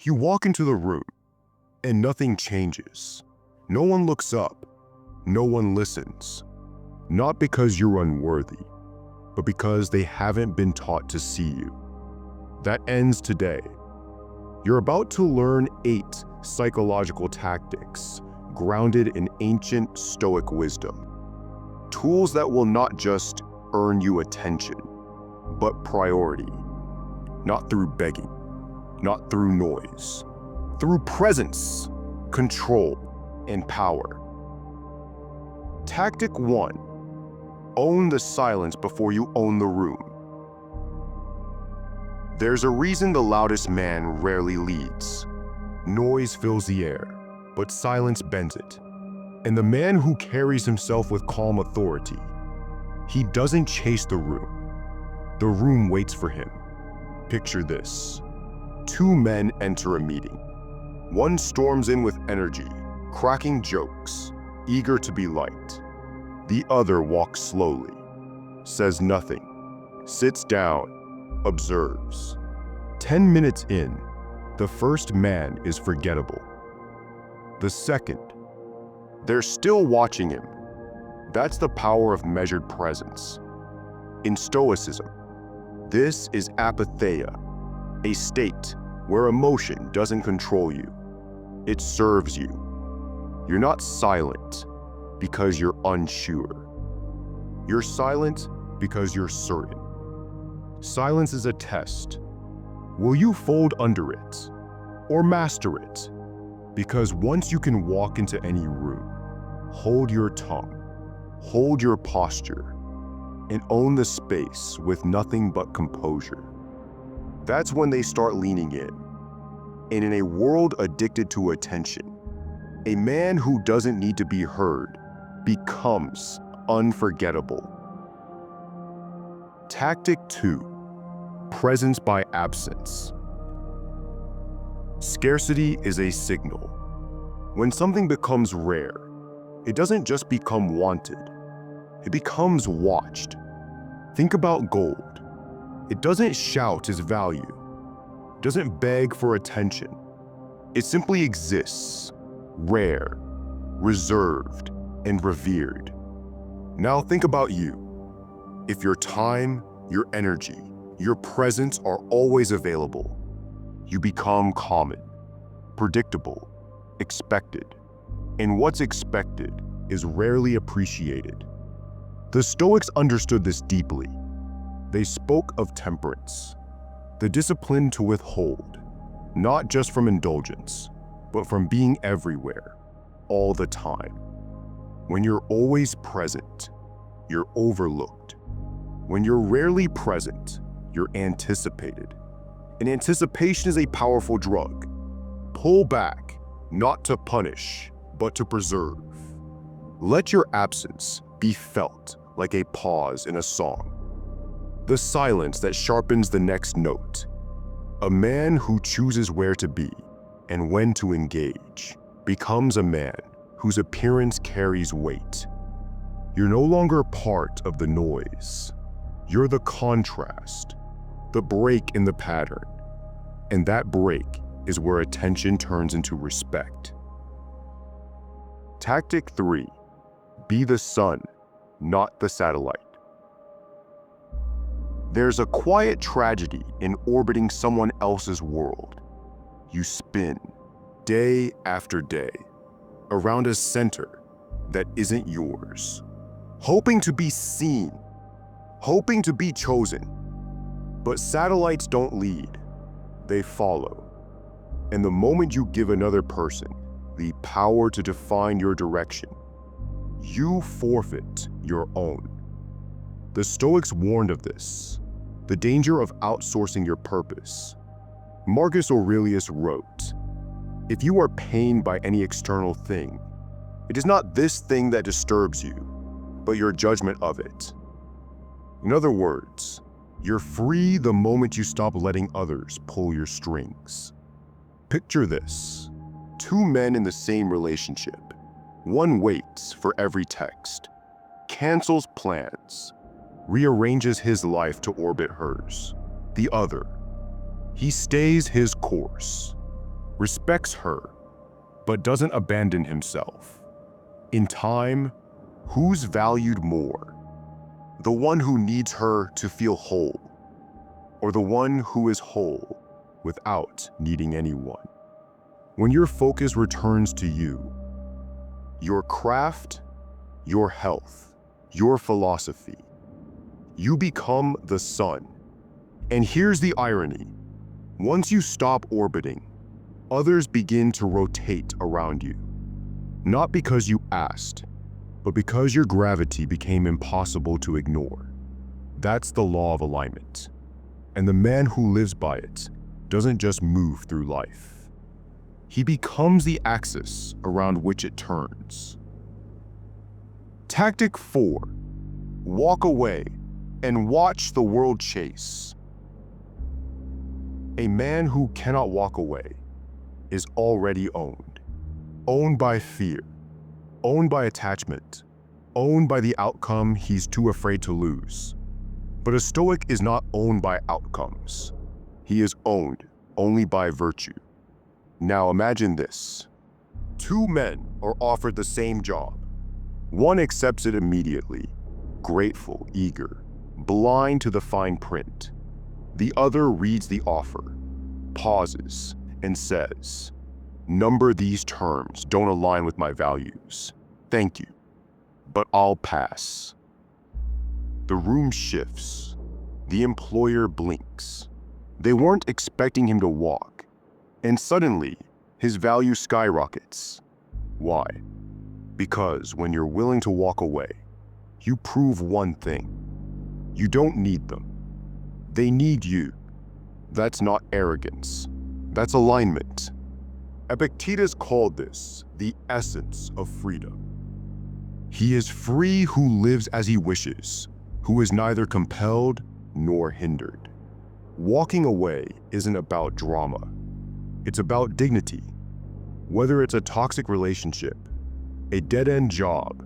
You walk into the room, and nothing changes. No one looks up. No one listens. Not because you're unworthy, but because they haven't been taught to see you. That ends today. You're about to learn 8 psychological tactics grounded in ancient Stoic wisdom. Tools that will not just earn you attention, but priority. Not through begging, not through noise, through presence, control, and power. Tactic 1. Own the silence before you own the room. There's a reason the loudest man rarely leads. Noise fills the air, but silence bends it. And the man who carries himself with calm authority, he doesn't chase the room. The room waits for him. Picture this. 2 men enter a meeting. One storms in with energy, cracking jokes, eager to be liked. The other walks slowly, says nothing, sits down, observes. 10 minutes in, the first man is forgettable. The second, they're still watching him. That's the power of measured presence. In Stoicism, this is apatheia, a state where emotion doesn't control you. It serves you. You're not silent because you're unsure. You're silent because you're certain. Silence is a test. Will you fold under it or master it? Because once you can walk into any room, hold your tongue, hold your posture, and own the space with nothing but composure. That's when they start leaning in. And in a world addicted to attention, a man who doesn't need to be heard becomes unforgettable. Tactic 2. Presence by absence. Scarcity is a signal. When something becomes rare, it doesn't just become wanted, it becomes watched. Think about gold. It doesn't shout its value, doesn't beg for attention. It simply exists, rare, reserved, and revered. Now think about you. If your time, your energy, your presence are always available, you become common, predictable, expected. And what's expected is rarely appreciated. The Stoics understood this deeply. They spoke of temperance, the discipline to withhold, not just from indulgence, but from being everywhere, all the time. When you're always present, you're overlooked. When you're rarely present, you're anticipated. And anticipation is a powerful drug. Pull back, not to punish, but to preserve. Let your absence be felt like a pause in a song. The silence that sharpens the next note. A man who chooses where to be and when to engage becomes a man whose appearance carries weight. You're no longer part of the noise. You're the contrast, the break in the pattern. And that break is where attention turns into respect. Tactic 3. Be the sun, not the satellite. There's a quiet tragedy in orbiting someone else's world. You spin, day after day, around a center that isn't yours, hoping to be seen, hoping to be chosen. But satellites don't lead, they follow. And the moment you give another person the power to define your direction, you forfeit your own. The Stoics warned of this, the danger of outsourcing your purpose. Marcus Aurelius wrote, "If you are pained by any external thing, it is not this thing that disturbs you, but your judgment of it." In other words, you're free the moment you stop letting others pull your strings. Picture this: 2 men in the same relationship. One waits for every text, cancels plans, rearranges his life to orbit hers. The other, he stays his course, respects her, but doesn't abandon himself. In time, who's valued more? The one who needs her to feel whole, or the one who is whole without needing anyone? When your focus returns to you, your craft, your health, your philosophy, you become the sun. And here's the irony. Once you stop orbiting, others begin to rotate around you. Not because you asked, but because your gravity became impossible to ignore. That's the law of alignment. And the man who lives by it doesn't just move through life. He becomes the axis around which it turns. Tactic 4. Walk away and watch the world chase. A man who cannot walk away is already owned. Owned by fear, owned by attachment, owned by the outcome he's too afraid to lose. But a Stoic is not owned by outcomes. He is owned only by virtue. Now imagine this. Two men are offered the same job. One accepts it immediately, grateful, eager, blind to the fine print. The other reads the offer, pauses, and says, "Number these terms don't align with my values. Thank you, but I'll pass." The room shifts. The employer blinks. They weren't expecting him to walk, and suddenly his value skyrockets. Why? Because when you're willing to walk away, you prove one thing. You don't need them. They need you. That's not arrogance. That's alignment. Epictetus called this the essence of freedom. He is free who lives as he wishes, who is neither compelled nor hindered. Walking away isn't about drama. It's about dignity. Whether it's a toxic relationship, a dead-end job,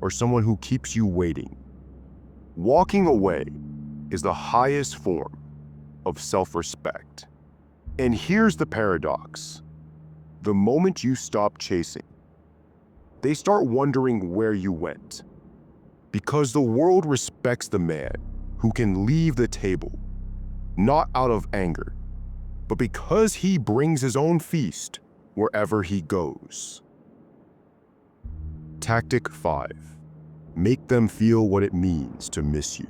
or someone who keeps you waiting, walking away is the highest form of self-respect. And here's the paradox. The moment you stop chasing, they start wondering where you went. Because the world respects the man who can leave the table, not out of anger, but because he brings his own feast wherever he goes. Tactic 5. Make them feel what it means to miss you.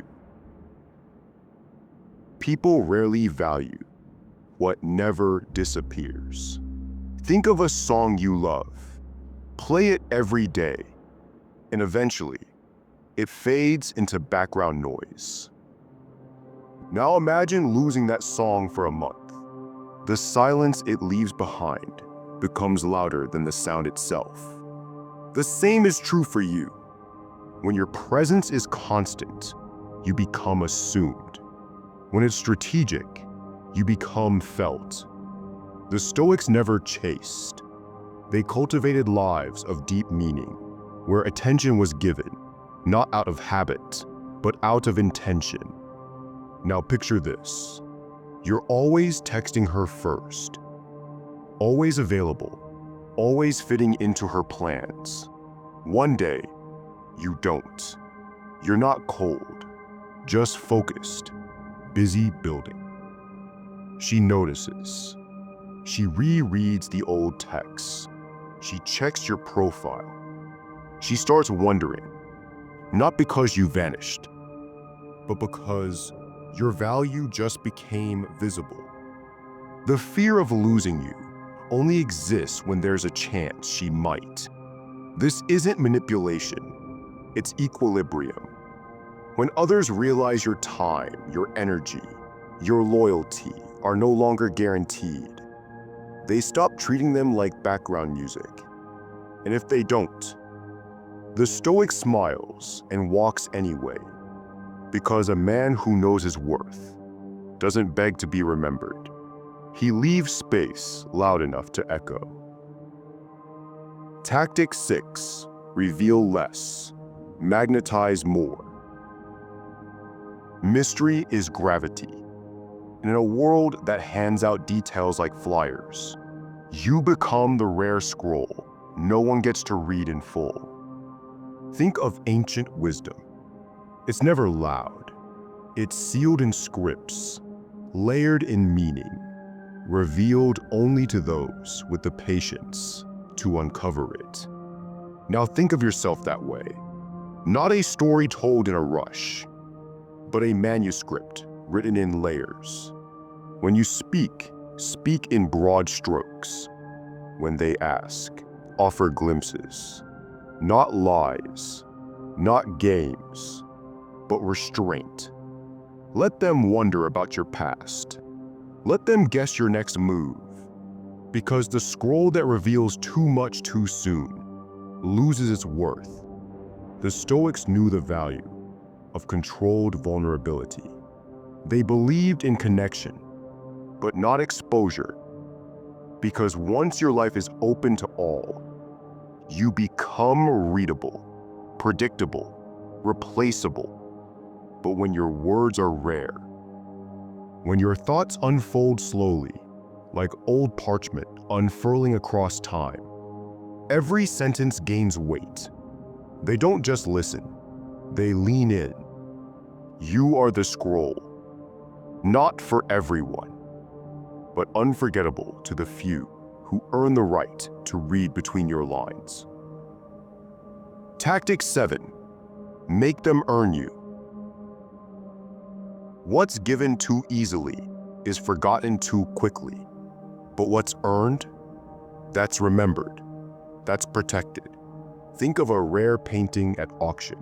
People rarely value what never disappears. Think of a song you love. Play it every day, and eventually, it fades into background noise. Now imagine losing that song for a month. The silence it leaves behind becomes louder than the sound itself. The same is true for you. When your presence is constant, you become assumed. When it's strategic, you become felt. The Stoics never chased. They cultivated lives of deep meaning, where attention was given, not out of habit, but out of intention. Now picture this. You're always texting her first, always available, always fitting into her plans. One day, you don't. You're not cold, just focused, busy building. She notices. She rereads the old texts. She checks your profile. She starts wondering, not because you vanished, but because your value just became visible. The fear of losing you only exists when there's a chance she might. This isn't manipulation, it's equilibrium. When others realize your time, your energy, your loyalty are no longer guaranteed, they stop treating them like background music. And if they don't, the Stoic smiles and walks anyway, because a man who knows his worth doesn't beg to be remembered. He leaves space loud enough to echo. Tactic 6. Reveal less, magnetize more. Mystery is gravity. And in a world that hands out details like flyers, You become the rare scroll no one gets to read in full. Think of ancient wisdom. It's never loud. It's sealed in scripts, layered in meaning, revealed only to those with the patience to uncover it. Now think of yourself that way. Not a story told in a rush, but a manuscript written in layers. When you speak in broad strokes. When they ask, offer glimpses. Not lies, not games, but restraint. Let them wonder about your past. Let them guess your next move. Because the scroll that reveals too much too soon loses its worth. The Stoics knew the value of controlled vulnerability. They believed in connection, but not exposure. Because once your life is open to all, you become readable, predictable, replaceable. But when your words are rare, when your thoughts unfold slowly, like old parchment unfurling across time, every sentence gains weight. They don't just listen, they lean in. You are the scroll, not for everyone, but unforgettable to the few who earn the right to read between your lines. Tactic 7. Make them earn you. What's given too easily is forgotten too quickly. But what's earned, that's remembered, that's protected. Think of a rare painting at auction.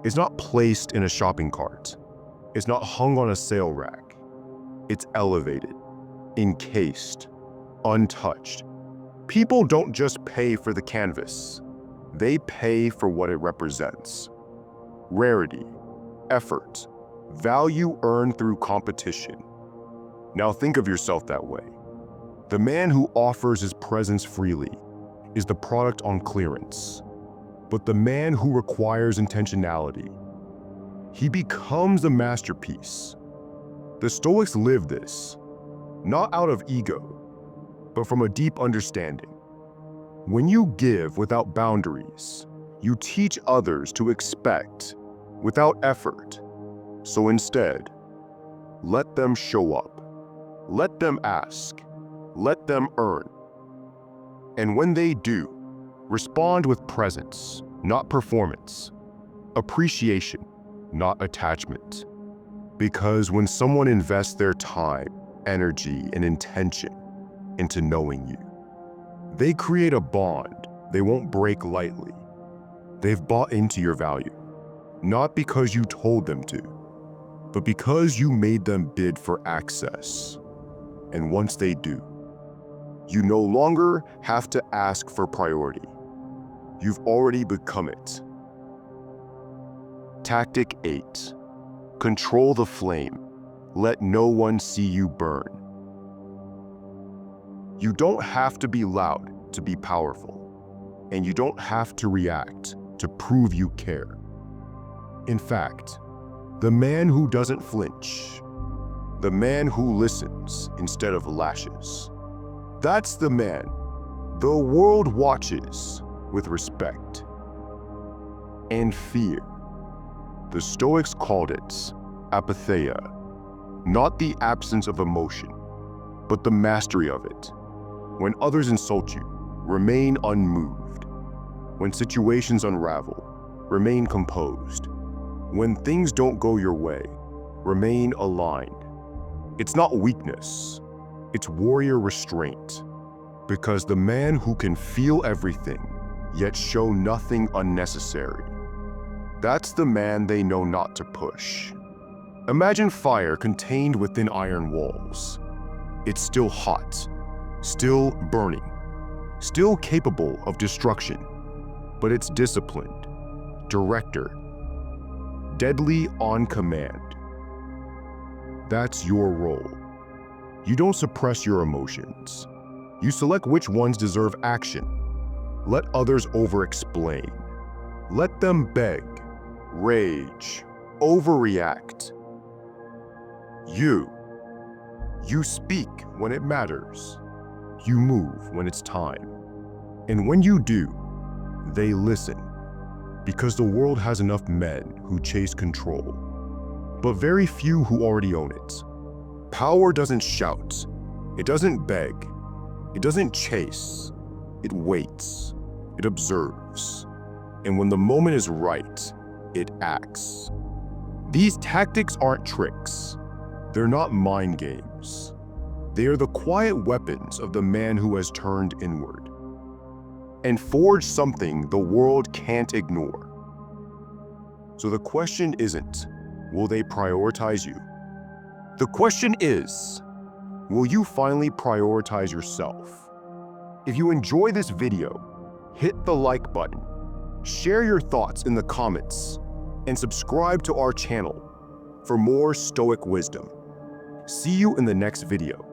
It's not placed in a shopping cart. It's not hung on a sale rack. It's elevated, encased, untouched. People don't just pay for the canvas. They pay for what it represents. Rarity, effort, value earned through competition. Now think of yourself that way. The man who offers his presence freely is the product on clearance. But the man who requires intentionality, he becomes the masterpiece. The Stoics live this, not out of ego, but from a deep understanding. When you give without boundaries, you teach others to expect without effort. So instead, let them show up. Let them ask. Let them earn. And when they do, respond with presence, not performance. Appreciation, not attachment. Because when someone invests their time, energy, and intention into knowing you, they create a bond they won't break lightly. They've bought into your value, not because you told them to, but because you made them bid for access. And once they do, you no longer have to ask for priority. You've already become it. Tactic 8. Control the flame. Let no one see you burn. You don't have to be loud to be powerful, and you don't have to react to prove you care. In fact, the man who doesn't flinch, the man who listens instead of lashes, that's the man the world watches with respect and fear. The Stoics called it apatheia, not the absence of emotion, but the mastery of it. When others insult you, remain unmoved. When situations unravel, remain composed. When things don't go your way, remain aligned. It's not weakness, it's warrior restraint. Because the man who can feel everything, yet show nothing unnecessary, that's the man they know not to push. Imagine fire contained within iron walls. It's still hot, still burning, still capable of destruction, but it's disciplined, director, deadly on command. That's your role. You don't suppress your emotions. You select which ones deserve action. Let others over-explain. Let them beg, rage, overreact. You speak when it matters. You move when it's time. And when you do, they listen. Because the world has enough men who chase control, but very few who already own it. Power doesn't shout. It doesn't beg. It doesn't chase. It waits. It observes. And when the moment is right, it acts. These tactics aren't tricks. They're not mind games. They are the quiet weapons of the man who has turned inward and forged something the world can't ignore. So the question isn't, will they prioritize you? The question is, will you finally prioritize yourself? If you enjoy this video, hit the like button, share your thoughts in the comments, and subscribe to our channel for more Stoic wisdom. See you in the next video.